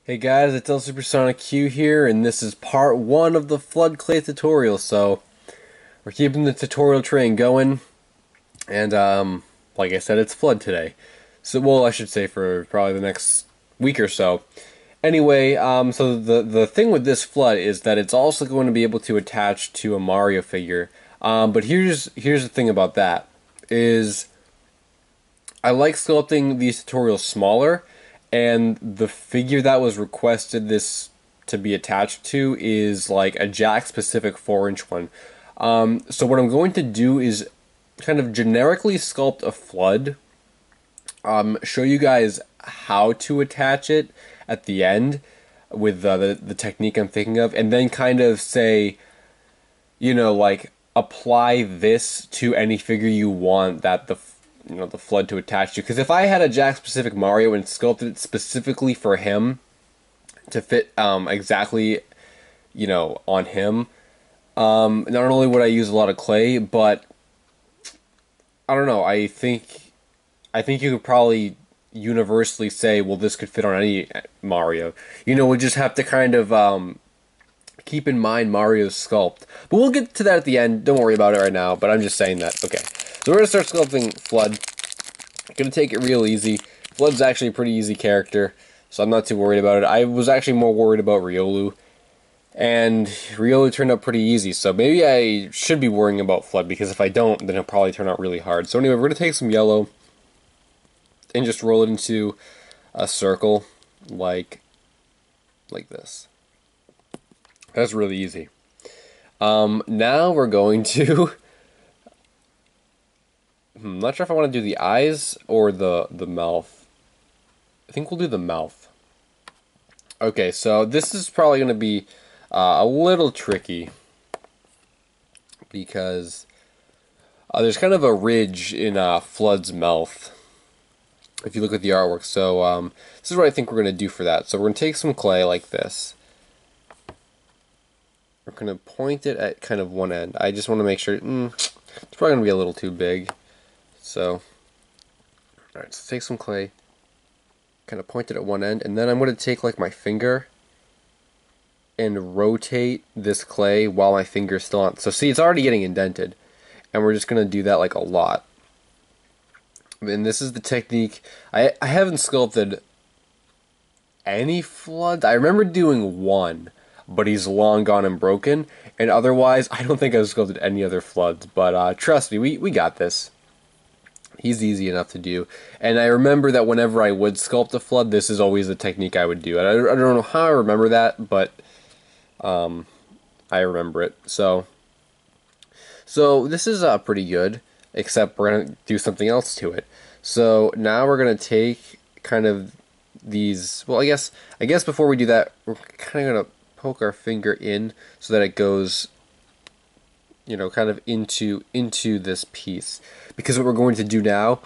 Hey guys, it's LSuperSonicQ here, and this is part 1 of the FLUDD clay tutorial. So, we're keeping the tutorial train going, and like I said, it's FLUDD today. So, well, I should say for probably the next week or so. Anyway, so the thing with this FLUDD is that it's also going to be able to attach to a Mario figure. But here's the thing about that, is I like sculpting these tutorials smaller, and the figure that was requested this to be attached to is like a Jakks Pacific 4-inch one. So what I'm going to do is kind of generically sculpt a FLUDD, show you guys how to attach it at the end with the technique I'm thinking of, and then kind of say, like apply this to any figure you want that the FLUDD to attach to. Because if I had a Jakks Pacific Mario and sculpted it specifically for him to fit exactly, on him, not only would I use a lot of clay, but I don't know. I think you could probably universally say, well, this could fit on any Mario. We just have to kind of keep in mind Mario's sculpt. But we'll get to that at the end. Don't worry about it right now, but I'm just saying that. Okay, so we're going to start sculpting FLUDD. Going to take it real easy. FLUDD's actually a pretty easy character, so I'm not too worried about it. I was actually more worried about Riolu, and Riolu turned out pretty easy, so maybe I should be worrying about FLUDD, because if I don't, then it'll probably turn out really hard. So anyway, we're going to take some yellow and just roll it into a circle like this. That's really easy. Now we're going to... I'm not sure if I want to do the eyes or the mouth. I think we'll do the mouth. Okay, so this is probably going to be a little tricky, because there's kind of a ridge in FLUDD's mouth, if you look at the artwork. So this is what I think we're going to do for that. So we're going to take some clay like this. We're going to point it at kind of one end. I just want to make sure, it's probably going to be a little too big. So, alright, so take some clay, kind of point it at one end, and then I'm going to take like my finger and rotate this clay while my finger is still on. So see, it's already getting indented, and we're just going to do that like a lot. And this is the technique. I haven't sculpted any FLUDD. I remember doing one, but he's long gone and broken, and otherwise I don't think I've sculpted any other FLUDDs, but trust me, we got this. He's easy enough to do. And I remember that whenever I would sculpt a FLUDD, this is always the technique I would do. And I don't know how I remember that, but I remember it. So this is pretty good, except we're going to do something else to it. So now we're going to take kind of these, well, I guess before we do that, we're kind of going to poke our finger in so that it goes, kind of into this piece. Because what we're going to do now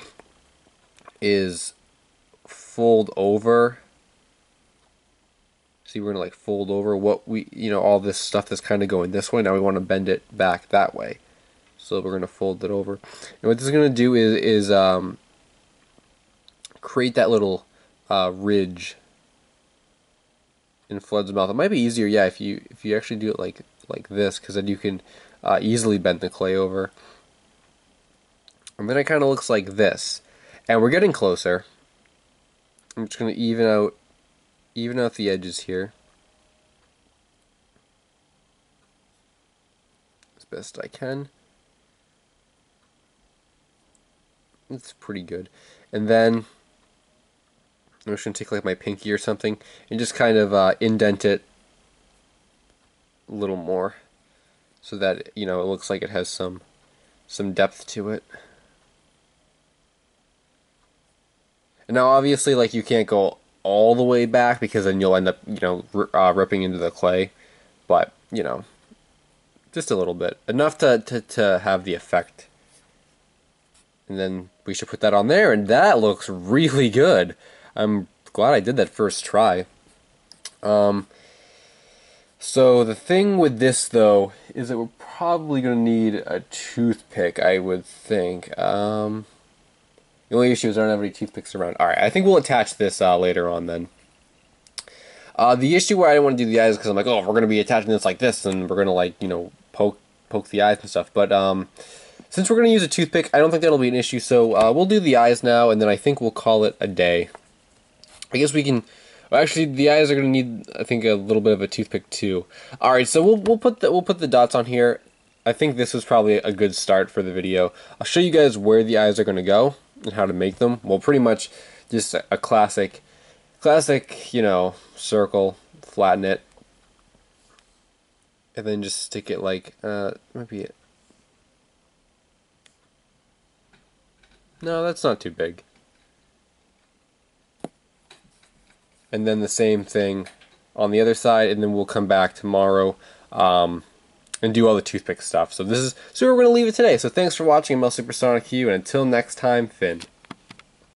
is fold over. See, we're going to like fold over what we, all this stuff that's kind of going this way. Now we want to bend it back that way. So we're going to fold it over. And what this is going to do is create that little ridge in FLUDD's mouth. It might be easier, yeah, if you actually do it like this, because then you can easily bend the clay over. And then it kind of looks like this. And we're getting closer. I'm just going to even out the edges here as best I can. It's pretty good. And then I'm just going to take like my pinky or something and just kind of indent it a little more, so that it looks like it has some depth to it. And now obviously, like, you can't go all the way back, because then you'll end up ripping into the clay, but just a little bit, enough to have the effect. And then we should put that on there, and that looks really good. I'm glad I did that first try. So the thing with this, though, is that we're probably going to need a toothpick, I would think. The only issue is I don't have any toothpicks around. Alright, I think we'll attach this later on then. The issue where I didn't want to do the eyes because I'm like, oh, we're going to be attaching this like this, and we're going to, like, you know, poke the eyes and stuff. But since we're going to use a toothpick, I don't think that'll be an issue. So we'll do the eyes now, and then I think we'll call it a day. I guess we can. Well, actually, the eyes are going to need, I think, a little bit of a toothpick too. All right, so we'll put the dots on here. I think this was probably a good start for the video. I'll show you guys where the eyes are going to go and how to make them. Well, pretty much just a classic, you know, circle, flatten it, and then just stick it like, maybe it. No, that's not too big. And then the same thing on the other side, and then we'll come back tomorrow and do all the toothpick stuff. So we're going to leave it today. So thanks for watching. I'm LSuperSonicQ, and until next time, Finn.